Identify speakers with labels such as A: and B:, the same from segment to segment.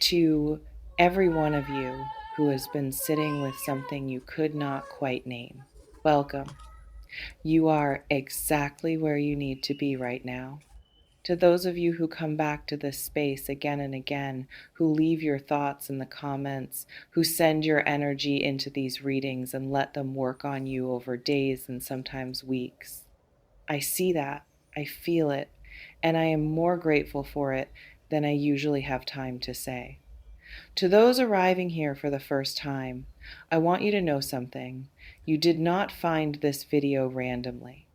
A: To every one of you who has been sitting with something you could not quite name, welcome. You are exactly where you need to be right now. To those of you who come back to this space again and again, who leave your thoughts in the comments, who send your energy into these readings and let them work on you over days and sometimes weeks, I see that, I feel it, and I am more grateful for it than I usually have time to say. To those arriving here for the first time, I want you to know something. You did not find this video randomly.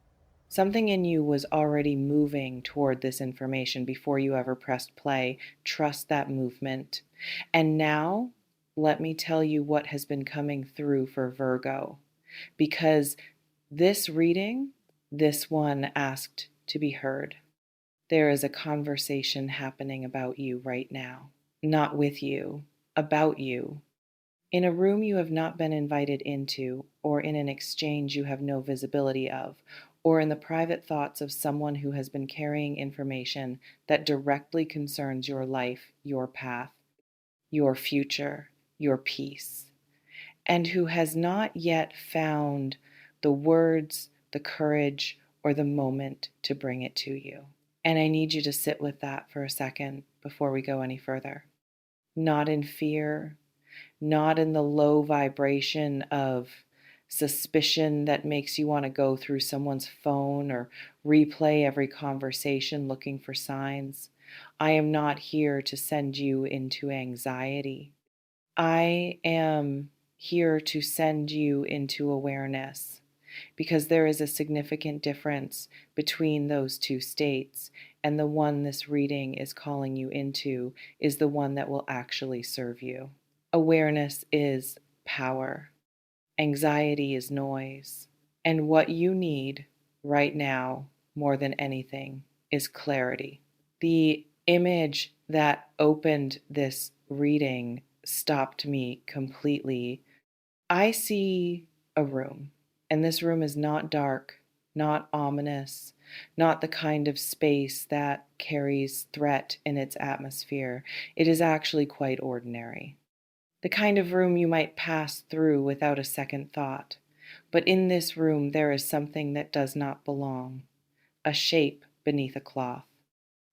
A: Something in you was already moving toward this information before you ever pressed play. Trust that movement. And now, let me tell you what has been coming through for Virgo. Because this reading, this one asked to be heard. There is a conversation happening about you right now. Not with you, about you. In a room you have not been invited into, or in an exchange you have no visibility of, or in the private thoughts of someone who has been carrying information that directly concerns your life, your path, your future, your peace, and who has not yet found the words, the courage, or the moment to bring it to you. And I need you to sit with that for a second before we go any further. Not in fear, not in the low vibration of suspicion that makes you want to go through someone's phone or replay every conversation looking for signs. I am not here to send you into anxiety. I am here to send you into awareness because there is a significant difference between those two states, and the one this reading is calling you into is the one that will actually serve you. Awareness is power. Anxiety is noise. And what you need right now, more than anything, is clarity. The image that opened this reading stopped me completely. I see a room, and this room is not dark, not ominous, not the kind of space that carries threat in its atmosphere. It is actually quite ordinary. The kind of room you might pass through without a second thought. But in this room, there is something that does not belong, a shape beneath a cloth,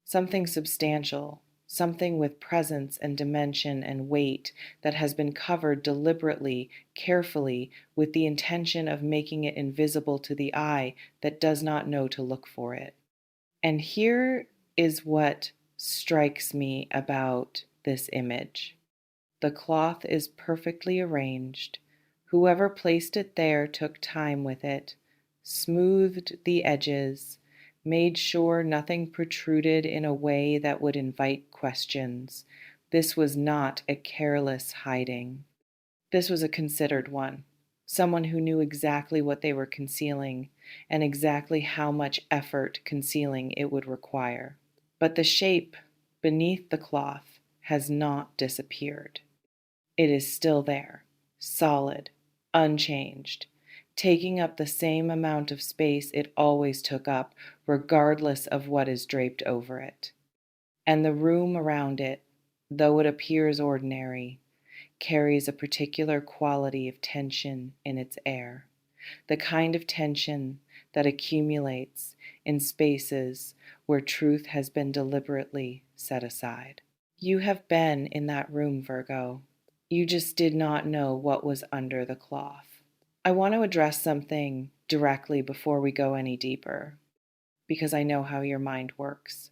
A: something substantial, something with presence and dimension and weight that has been covered deliberately, carefully, with the intention of making it invisible to the eye that does not know to look for it. And here is what strikes me about this image. The cloth is perfectly arranged. Whoever placed it there took time with it, smoothed the edges, made sure nothing protruded in a way that would invite questions. This was not a careless hiding. This was a considered one. Someone who knew exactly what they were concealing and exactly how much effort concealing it would require. But the shape beneath the cloth has not disappeared. It is still there, solid, unchanged, taking up the same amount of space it always took up, regardless of what is draped over it. And the room around it, though it appears ordinary, carries a particular quality of tension in its air, the kind of tension that accumulates in spaces where truth has been deliberately set aside. You have been in that room, Virgo. You just did not know what was under the cloth. I want to address something directly before we go any deeper, because I know how your mind works.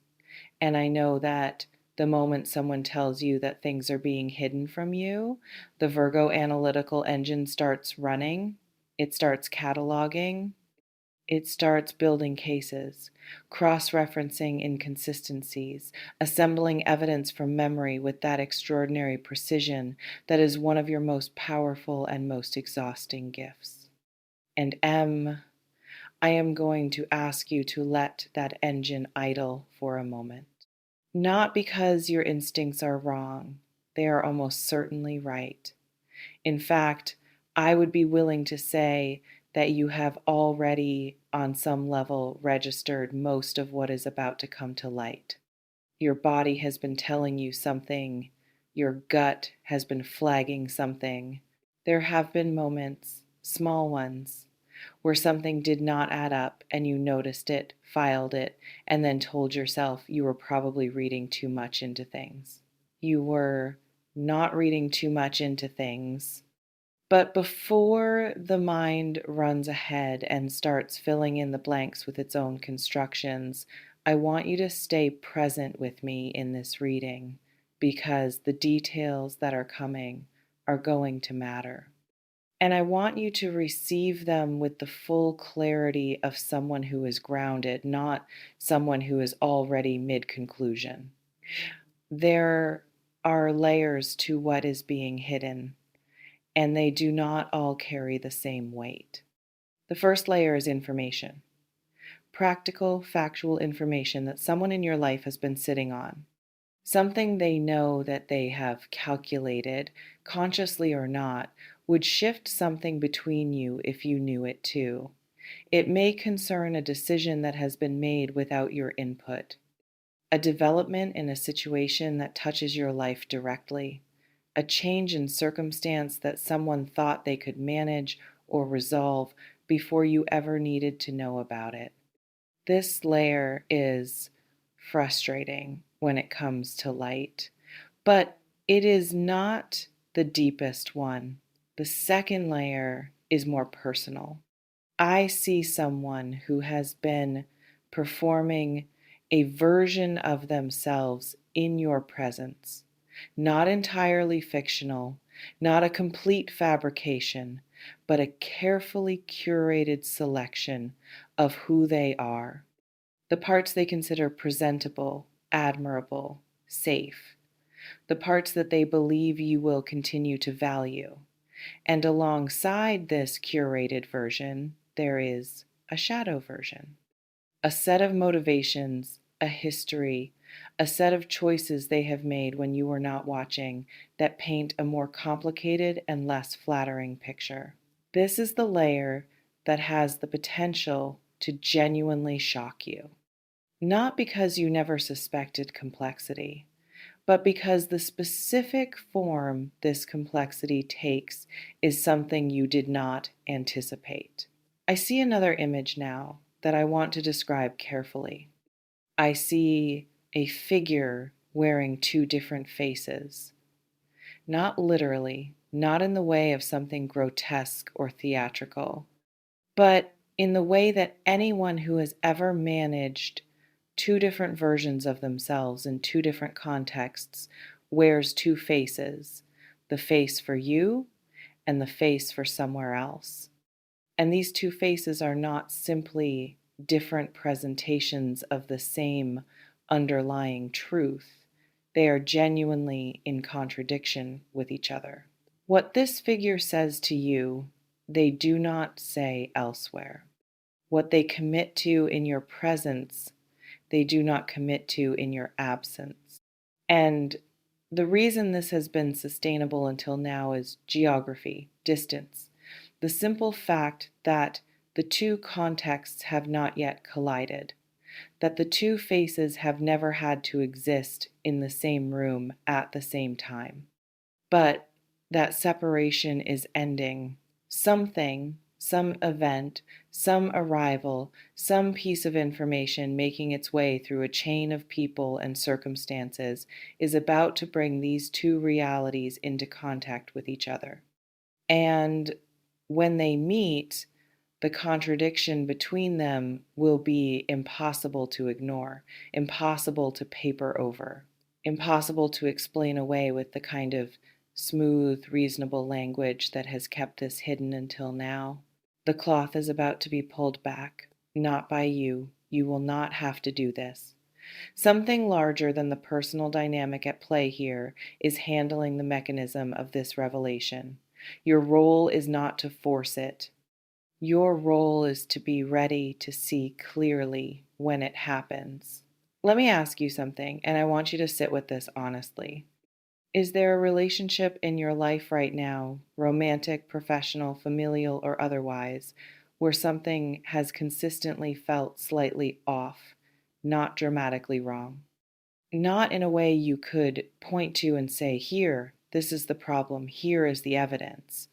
A: And I know that the moment someone tells you that things are being hidden from you, the Virgo analytical engine starts running, it starts cataloging, it starts building cases, cross-referencing inconsistencies, assembling evidence from memory with that extraordinary precision that is one of your most powerful and most exhausting gifts. And I am going to ask you to let that engine idle for a moment. Not because your instincts are wrong, they are almost certainly right. In fact, I would be willing to say that you have already, on some level, registered most of what is about to come to light. Your body has been telling you something Your gut has been flagging something. There have been moments, small ones, where something did not add up and you noticed it, filed it, and then told yourself you were probably reading too much into things. You were not reading too much into things. But before the mind runs ahead and starts filling in the blanks with its own constructions, I want you to stay present with me in this reading because the details that are coming are going to matter. And I want you to receive them with the full clarity of someone who is grounded, not someone who is already mid conclusion. There are layers to what is being hidden, and they do not all carry the same weight. The first layer is information, practical, factual information that someone in your life has been sitting on. Something they know that they have calculated, consciously or not, would shift something between you if you knew it too. It may concern a decision that has been made without your input, a development in a situation that touches your life directly, a change in circumstance that someone thought they could manage or resolve before you ever needed to know about it. This layer is frustrating when it comes to light, but it is not the deepest one. The second layer is more personal. I see someone who has been performing a version of themselves in your presence, not entirely fictional, not a complete fabrication, but a carefully curated selection of who they are, the parts they consider presentable, admirable, safe, the parts that they believe you will continue to value. And alongside this curated version, there is a shadow version, a set of motivations, a history, a set of choices they have made when you were not watching that paint a more complicated and less flattering picture. This is the layer that has the potential to genuinely shock you. Not because you never suspected complexity, but because the specific form this complexity takes is something you did not anticipate. I see another image now that I want to describe carefully. I see a figure wearing two different faces, not literally, not in the way of something grotesque or theatrical, but in the way that anyone who has ever managed two different versions of themselves in two different contexts wears two faces, the face for you and the face for somewhere else. And these two faces are not simply different presentations of the same underlying truth. They are genuinely in contradiction with each other. What this figure says to you, they do not say elsewhere. What they commit to in your presence, they do not commit to in your absence. And the reason this has been sustainable until now is geography, distance, the simple fact that the two contexts have not yet collided, that the two faces have never had to exist in the same room at the same time. But that separation is ending. Something, some event, some arrival, some piece of information making its way through a chain of people and circumstances is about to bring these two realities into contact with each other. And when they meet, the contradiction between them will be impossible to ignore, impossible to paper over, impossible to explain away with the kind of smooth, reasonable language that has kept this hidden until now. The cloth is about to be pulled back, not by you. You will not have to do this. Something larger than the personal dynamic at play here is handling the mechanism of this revelation. Your role is not to force it. Your role is to be ready to see clearly when it happens. Let me ask you something, and I want you to sit with this honestly. Is there a relationship in your life right now, romantic, professional, familial, or otherwise, where something has consistently felt slightly off, not dramatically wrong? not in a way you could point to and say, here, this is the problem, here is the evidence,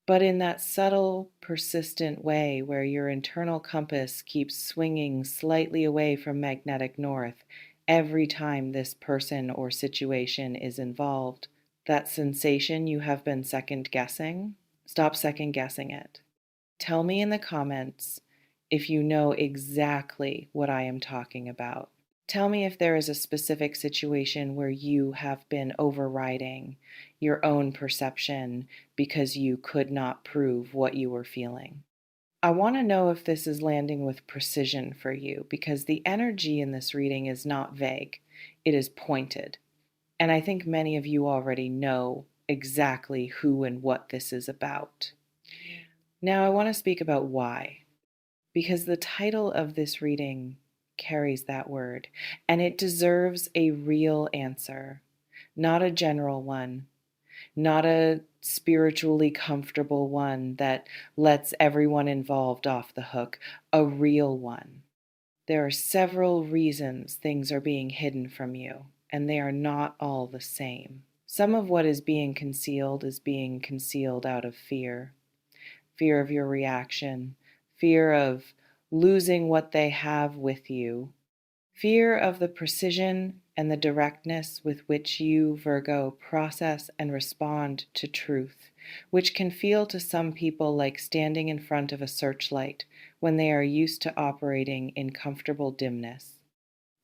A: but in that subtle, persistent way where your internal compass keeps swinging slightly away from magnetic north every time this person or situation is involved. That sensation you have been second guessing, stop second guessing it. Tell me in the comments if you know exactly what I am talking about. Tell me if there is a specific situation where you have been overriding your own perception because you could not prove what you were feeling. I want to know if this is landing with precision for you because the energy in this reading is not vague, it is pointed. And I think many of you already know exactly who and what this is about. Now, I want to speak about why, because the title of this reading carries that word, and it deserves a real answer, not a general one, not a spiritually comfortable one that lets everyone involved off the hook, a real one. There are several reasons things are being hidden from you, and they are not all the same. Some of what is being concealed out of fear. Fear of your reaction, fear of losing what they have with you, fear of the precision and the directness with which you, Virgo, process and respond to truth, which can feel to some people like standing in front of a searchlight when they are used to operating in comfortable dimness.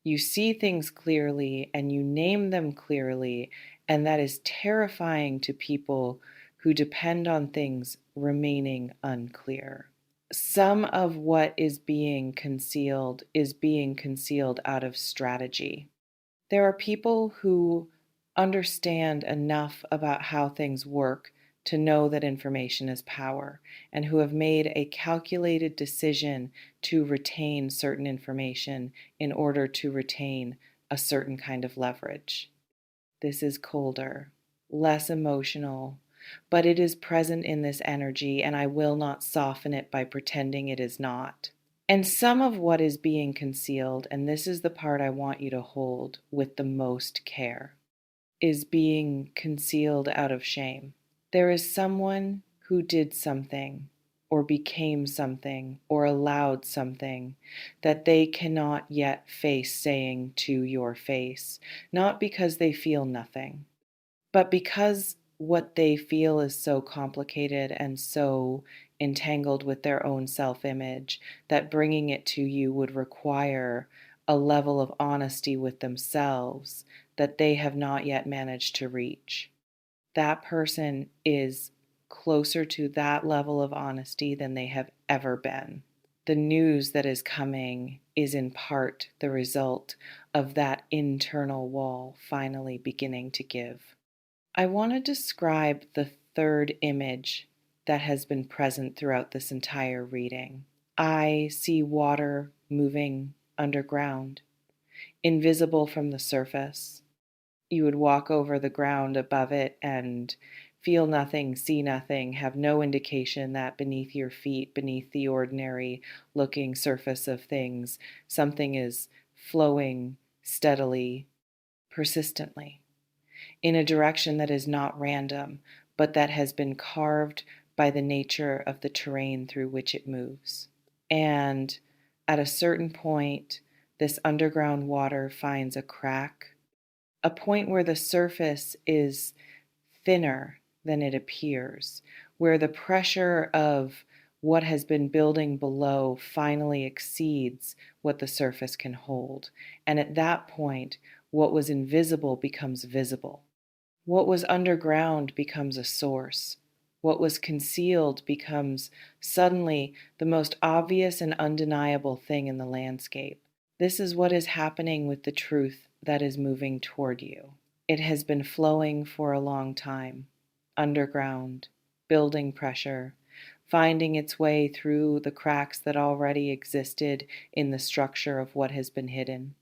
A: You see things clearly and you name them clearly, and that is terrifying to people who depend on things remaining unclear. Some of what is being concealed out of strategy. There are people who understand enough about how things work to know that information is power and who have made a calculated decision to retain certain information in order to retain a certain kind of leverage. This is colder, less emotional, but it is present in this energy, and I will not soften it by pretending it is not. And some of what is being concealed, and this is the part I want you to hold with the most care, is being concealed out of shame. There is someone who did something, or became something, or allowed something that they cannot yet face saying to your face, not because they feel nothing, but because what they feel is so complicated and so entangled with their own self image that bringing it to you would require a level of honesty with themselves that they have not yet managed to reach. That person is closer to that level of honesty than they have ever been. The news that is coming is in part the result of that internal wall finally beginning to give. I want to describe the third image that has been present throughout this entire reading. I see water moving underground, invisible from the surface. You would walk over the ground above it and feel nothing, see nothing, have no indication that beneath your feet, beneath the ordinary looking surface of things, something is flowing steadily, persistently, in a direction that is not random, but that has been carved by the nature of the terrain through which it moves. And at a certain point, this underground water finds a crack, a point where the surface is thinner than it appears, where the pressure of what has been building below finally exceeds what the surface can hold. And at that point, what was invisible becomes visible. What was underground becomes a source. What was concealed becomes suddenly the most obvious and undeniable thing in the landscape. This is what is happening with the truth that is moving toward you. It has been flowing for a long time, underground, building pressure, finding its way through the cracks that already existed in the structure of what has been hidden.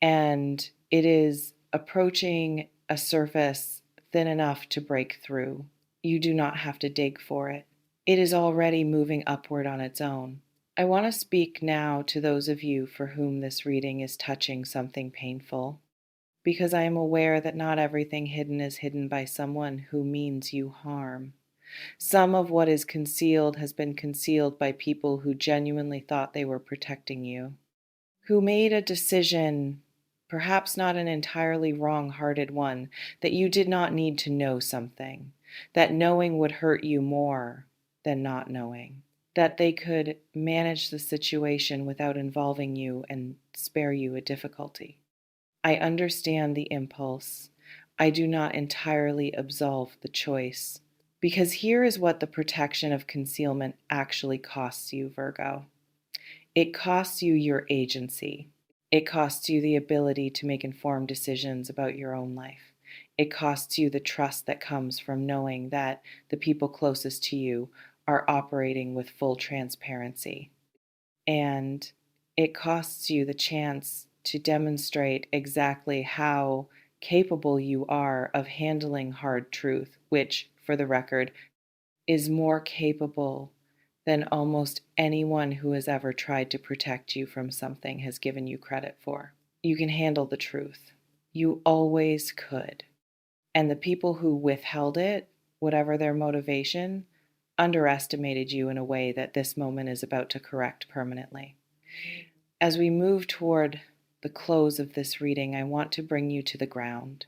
A: And it is approaching a surface thin enough to break through. You do not have to dig for it. It is already moving upward on its own. I want to speak now to those of you for whom this reading is touching something painful. because I am aware that not everything hidden is hidden by someone who means you harm. Some of what is concealed has been concealed by people who genuinely thought they were protecting you, who made a decision, perhaps not an entirely wrong hearted one, that you did not need to know something, that knowing would hurt you more than not knowing, that they could manage the situation without involving you and spare you a difficulty. I understand the impulse. I do not entirely absolve the choice. Because here is what the protection of concealment actually costs you, Virgo. It costs you your agency. It costs you the ability to make informed decisions about your own life. It costs you the trust that comes from knowing that the people closest to you are operating with full transparency. And it costs you the chance to demonstrate exactly how capable you are of handling hard truth, which, for the record, is more capable than almost anyone who has ever tried to protect you from something has given you credit for. You can handle the truth. You always could. And the people who withheld it, whatever their motivation, underestimated you in a way that this moment is about to correct permanently. As we move toward the close of this reading, I want to bring you to the ground,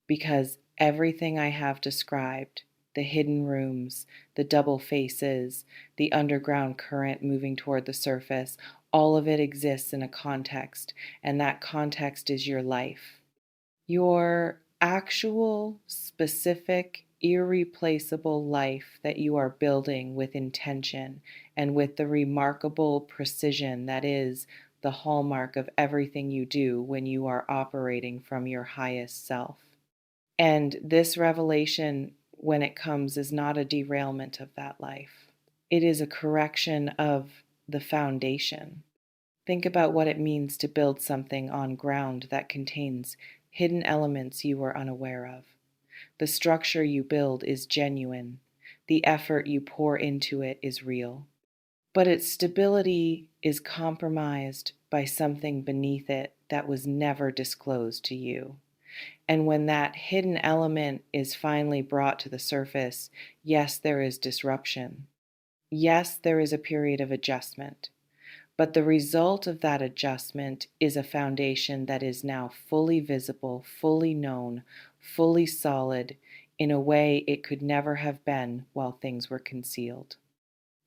A: because everything I have described, the hidden rooms, the double faces, the underground current moving toward the surface, all of it exists in a context, and that context is your life. Your actual, specific, irreplaceable life that you are building with intention and with the remarkable precision that is the hallmark of everything you do when you are operating from your highest self. And this revelation, when it comes, is not a derailment of that life. It is a correction of the foundation. Think about what it means to build something on ground that contains hidden elements you are unaware of. The structure you build is genuine. The effort you pour into it is real. But its stability is compromised by something beneath it that was never disclosed to you. And when that hidden element is finally brought to the surface, yes, there is disruption. Yes, there is a period of adjustment. But the result of that adjustment is a foundation that is now fully visible, fully known, fully solid in a way it could never have been while things were concealed.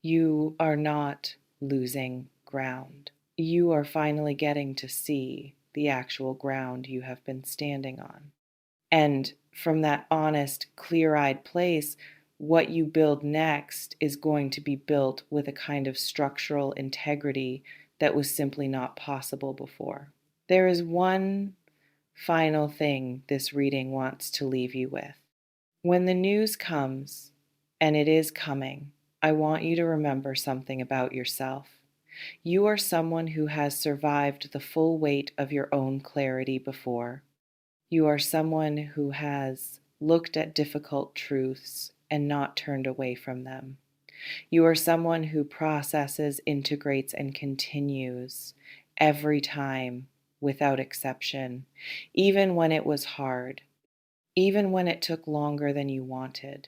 A: You are not losing ground. You are finally getting to see the actual ground you have been standing on. And from that honest, clear-eyed place, what you build next is going to be built with a kind of structural integrity that was simply not possible before. There is one final thing this reading wants to leave you with. When the news comes, and it is coming, I want you to remember something about yourself. You are someone who has survived the full weight of your own clarity before. You are someone who has looked at difficult truths and not turned away from them. You are someone who processes, integrates, and continues every time without exception, even when it was hard, even when it took longer than you wanted,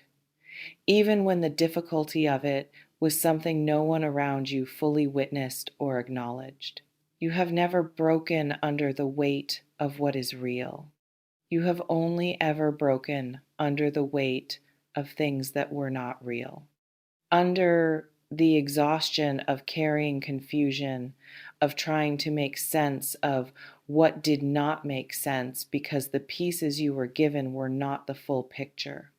A: even when the difficulty of it was something no one around you fully witnessed or acknowledged. You have never broken under the weight of what is real. You have only ever broken under the weight of things that were not real, under the exhaustion of carrying confusion, of trying to make sense of what did not make sense because the pieces you were given were not the full picture,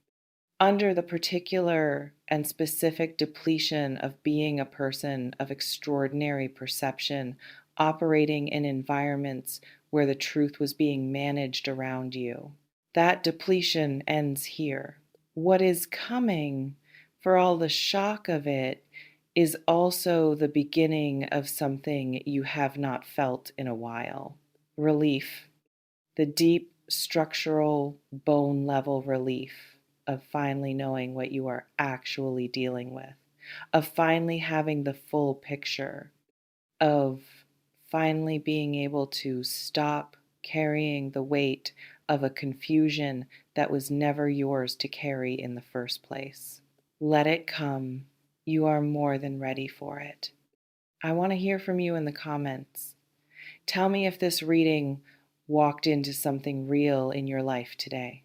A: under the particular and specific depletion of being a person of extraordinary perception, operating in environments where the truth was being managed around you. That depletion ends here. What is coming, for all the shock of it, is also the beginning of something you have not felt in a while. Relief. The deep, structural, bone level relief of finally knowing what you are actually dealing with, of finally having the full picture, of finally being able to stop carrying the weight of a confusion that was never yours to carry in the first place. Let it come. You are more than ready for it. I want to hear from you in the comments. Tell me if this reading walked into something real in your life today.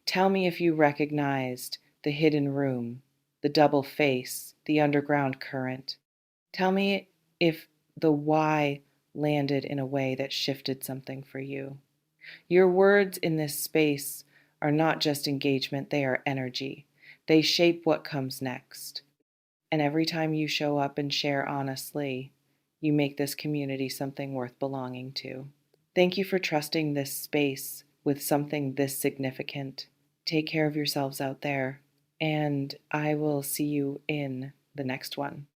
A: Tell me if you recognized the hidden room, the double face, the underground current. Tell me if the why landed in a way that shifted something for you. Your words in this space are not just engagement, they are energy. They shape what comes next. And every time you show up and share honestly, you make this community something worth belonging to. Thank you for trusting this space with something this significant. Take care of yourselves out there, and I will see you in the next one.